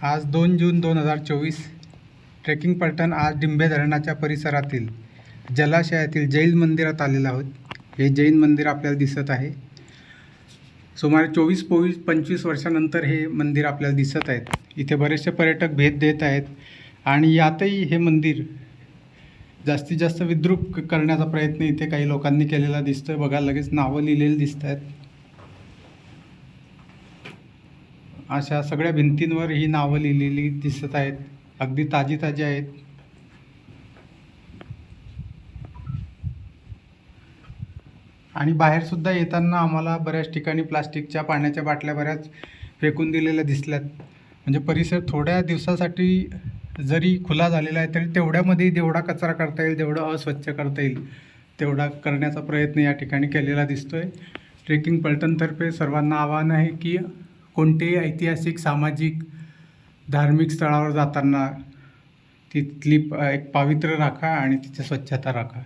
आज 2 जून 2024 ट्रेकिंग पलटण आज डिंबे धरणाच्या परिसरातील जलाशयातील जैन मंदिरात आलेलो आहोत. हे जैन मंदिर आपल्याला दिसत आहे. सुमारे 24-25 वर्षानंतर हे मंदिर आपल्याला दिसत आहेत. इथे बरेचसे पर्यटक भेट देत आहेत आणि यातही हे मंदिर जास्तीत जास्त विद्रूप करण्याचा प्रयत्न इथे काही लोकांनी केलेला दिसतोय. बघा, लगेच नावं लिहिलेली दिसत आहेत. अशा सगळ्या भिंतींवर ही नावं लिहिलेली दिसत आहेत. अगदी ताजी आहेत. आणि बाहेर सुद्धा येताना आम्हाला बऱ्याच ठिकाणी प्लास्टिकच्या पाण्याच्या बाटल्या बऱ्याच फेकून दिलेल्या दिसल्यात. म्हणजे परिसर थोड्या दिवसासाठी जरी खुला झालेला आहे तरी तेवढ्यामध्ये जेवढा कचरा करता येईल, जेवढं अस्वच्छ करता येईल तेवढा करण्याचा प्रयत्न या ठिकाणी केलेला दिसतोय. ट्रेकिंग पलटणतर्फे सर्वांना आवाहन आहे की कोणतेही ऐतिहासिक, सामाजिक, धार्मिक स्थळावर जाताना तिथली एक पावित्र्य राखा आणि तिची स्वच्छता राखा.